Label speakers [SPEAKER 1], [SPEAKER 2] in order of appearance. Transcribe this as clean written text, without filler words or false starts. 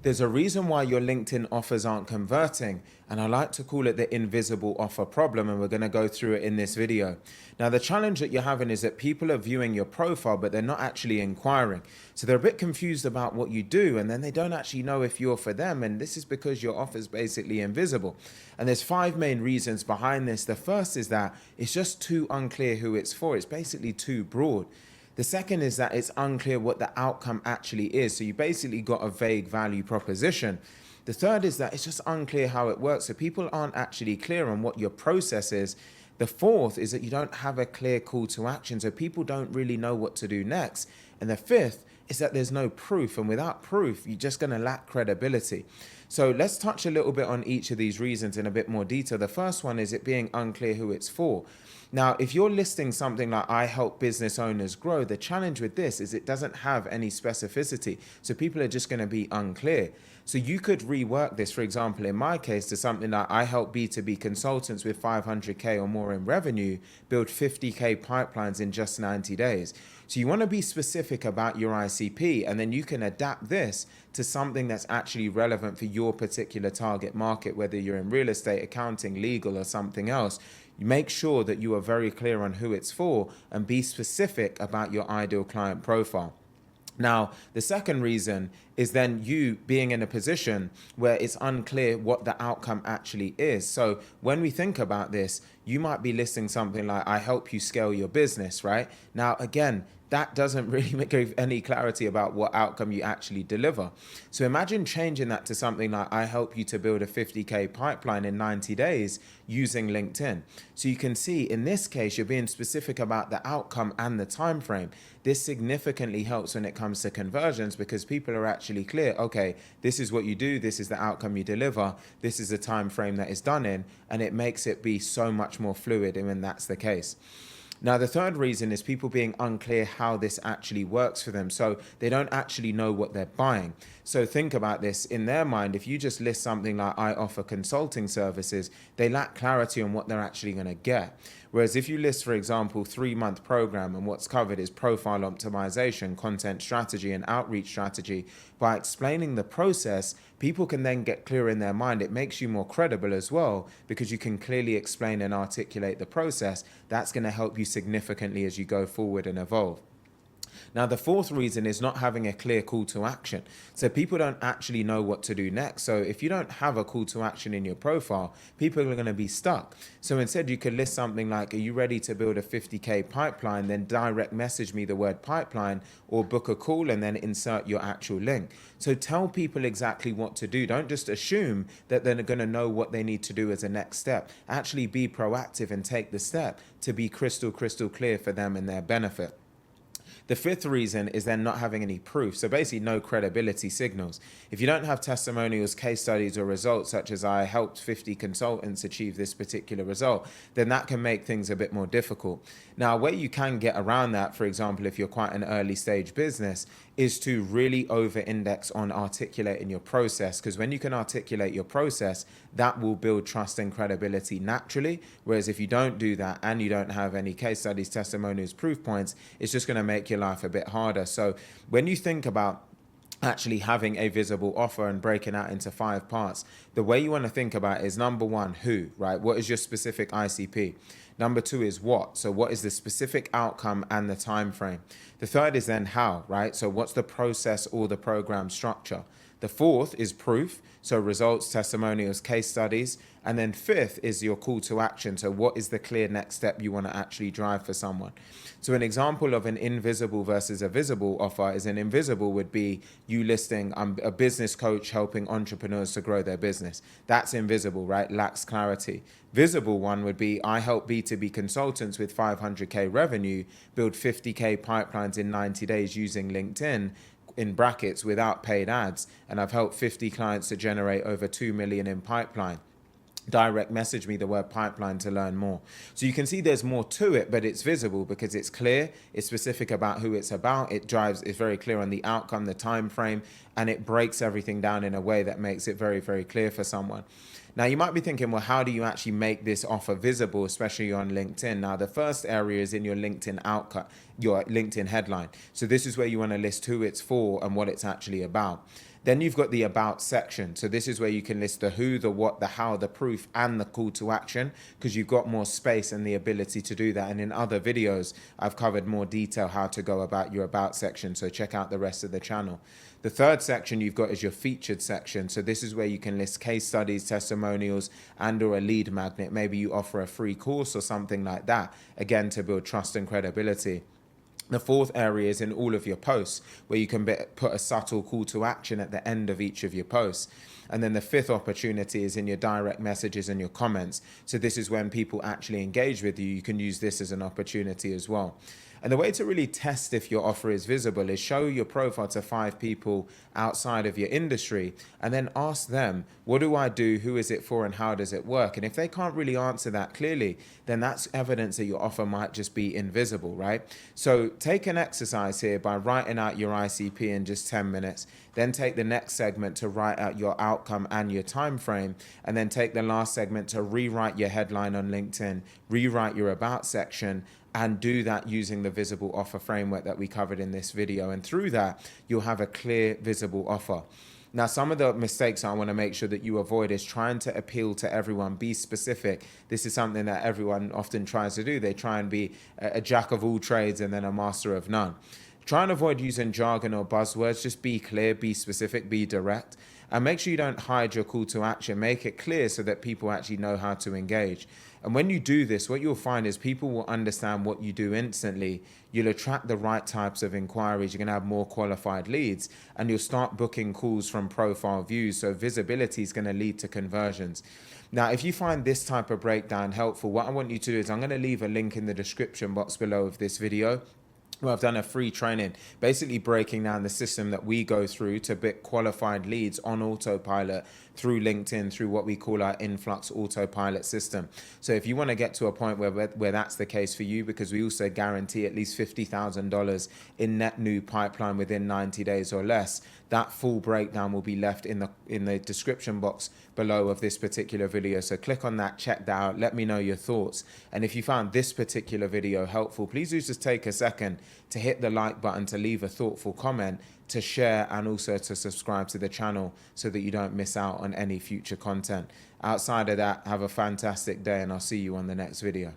[SPEAKER 1] There's a reason why your LinkedIn offers aren't converting, and I like to call it the invisible offer problem, and we're going to go through it in this video. Now, the challenge that you're having is that people are viewing your profile, but they're not actually inquiring. So they're a bit confused about what you do, and then they don't actually know if you're for them, and this is because your offer is basically invisible. And there's 5 main reasons behind this. The first is that it's just too unclear who it's for. It's basically too broad. The second is that it's unclear what the outcome actually is. So you basically got a vague value proposition. The third is that it's just unclear how it works. So people aren't actually clear on what your process is. The fourth is that you don't have a clear call to action. So people don't really know what to do next. And the fifth is that there's no proof. And without proof, you're just going to lack credibility. So let's touch a little bit on each of these reasons in a bit more detail. The first one is it being unclear who it's for. Now, if you're listing something like I help business owners grow, the challenge with this is it doesn't have any specificity. So people are just going to be unclear. So you could rework this, for example, in my case, to something like I help B2B consultants with 500K or more in revenue build 50K pipelines in just 90 days. So you want to be specific about your ICP, and then you can adapt this to something that's actually relevant for your particular target market, whether you're in real estate, accounting, legal, or something else. You make sure that you are very clear on who it's for and be specific about your ideal client profile. Now, the second reason is then you being in a position where it's unclear what the outcome actually is. So when we think about this, you might be listing something like, I help you scale your business, right? Now, again, that doesn't really give any clarity about what outcome you actually deliver. So imagine changing that to something like, I help you to build a 50K pipeline in 90 days using LinkedIn. So you can see in this case, you're being specific about the outcome and the time frame. This significantly helps when it comes to conversions because people are actually clear, okay, this is what you do, this is the outcome you deliver, this is the time frame that is done in, and it makes it be so much more fluid when that's the case. Now, the third reason is people being unclear how this actually works for them. So they don't actually know what they're buying. So think about this. In their mind, if you just list something like I offer consulting services, they lack clarity on what they're actually going to get. Whereas if you list, for example, 3-month program and what's covered is profile optimization, content strategy, and outreach strategy, by explaining the process, people can then get clear in their mind. It makes you more credible as well because you can clearly explain and articulate the process. That's going to help you significantly as you go forward and evolve. Now, the fourth reason is not having a clear call to action. So people don't actually know what to do next. So if you don't have a call to action in your profile, people are going to be stuck. So instead, you could list something like, are you ready to build a 50K pipeline? Then direct message me the word pipeline or book a call and then insert your actual link. So tell people exactly what to do. Don't just assume that they're going to know what they need to do as a next step. Actually be proactive and take the step to be crystal clear for them and their benefit. The fifth reason is then not having any proof. So basically no credibility signals. If you don't have testimonials, case studies, or results such as I helped 50 consultants achieve this particular result, then that can make things a bit more difficult. Now, where you can get around that, for example, if you're quite an early stage business, is to really over-index on articulating your process. Because when you can articulate your process, that will build trust and credibility naturally. Whereas if you don't do that and you don't have any case studies, testimonials, proof points, it's just going to make your life a bit harder. So when you think about actually having a visible offer and breaking out into 5 parts, the way you want to think about it is number 1, who, right? What is your specific ICP? Number 2 is what. So what is the specific outcome and the time frame? The third is then how, right? So what's the process or the program structure? The fourth is proof. So results, testimonials, case studies. And then fifth is your call to action. So what is the clear next step you want to actually drive for someone? So an example of an invisible versus a visible offer is an invisible would be you listing, I'm a business coach helping entrepreneurs to grow their business. That's invisible, right? Lacks clarity. Visible one would be I help B2B consultants with 500K revenue build 50K pipelines in 90 days using LinkedIn, in brackets, without paid ads. And I've helped 50 clients to generate over 2 million in pipeline. Direct message me the word pipeline to learn more. So you can see there's more to it, but it's visible because it's clear, it's specific about who it's about, it's very clear on the outcome, the time frame, and it breaks everything down in a way that makes it very, very clear for someone. Now, you might be thinking, well, how do you actually make this offer visible, especially on LinkedIn? Now, the first area is in your LinkedIn your LinkedIn headline. So this is where you want to list who it's for and what it's actually about. Then you've got the about section. So this is where you can list the who, the what, the how, the proof, and the call to action, because you've got more space and the ability to do that. And in other videos, I've covered more detail how to go about your about section. So check out the rest of the channel. The third section you've got is your featured section. So this is where you can list case studies, testimonials, and or a lead magnet. Maybe you offer a free course or something like that, again, to build trust and credibility. The fourth area is in all of your posts, where you can put a subtle call to action at the end of each of your posts. And then the fifth opportunity is in your direct messages and your comments. So this is when people actually engage with you. You can use this as an opportunity as well. And the way to really test if your offer is visible is show your profile to 5 people outside of your industry and then ask them, what do I do? Who is it for? And how does it work? And if they can't really answer that clearly, then that's evidence that your offer might just be invisible, right? So take an exercise here by writing out your ICP in just 10 minutes. Then take the next segment to write out your outcome and your time frame. And then take the last segment to rewrite your headline on LinkedIn, rewrite your about section, and do that using the visible offer framework that we covered in this video. And through that, you'll have a clear, visible offer. Now, some of the mistakes I want to make sure that you avoid is trying to appeal to everyone, be specific. This is something that everyone often tries to do. They try and be a jack of all trades and then a master of none. Try and avoid using jargon or buzzwords. Just be clear, be specific, be direct. And make sure you don't hide your call to action. Make it clear so that people actually know how to engage. And when you do this, what you'll find is people will understand what you do instantly. You'll attract the right types of inquiries. You're going to have more qualified leads, and you'll start booking calls from profile views. So visibility is going to lead to conversions. Now, if you find this type of breakdown helpful, what I want you to do is I'm going to leave a link in the description box below of this video. Well, I've done a free training, basically breaking down the system that we go through to book qualified leads on autopilot through LinkedIn, through what we call our Influx autopilot system. So if you want to get to a point where that's the case for you, because we also guarantee at least $50,000 in net new pipeline within 90 days or less, that full breakdown will be left in the description box below of this particular video. So click on that, check that out, let me know your thoughts. And if you found this particular video helpful, please do just take a second to hit the like button, to leave a thoughtful comment, to share, and also to subscribe to the channel so that you don't miss out on any future content. Outside of that, have a fantastic day, and I'll see you on the next video.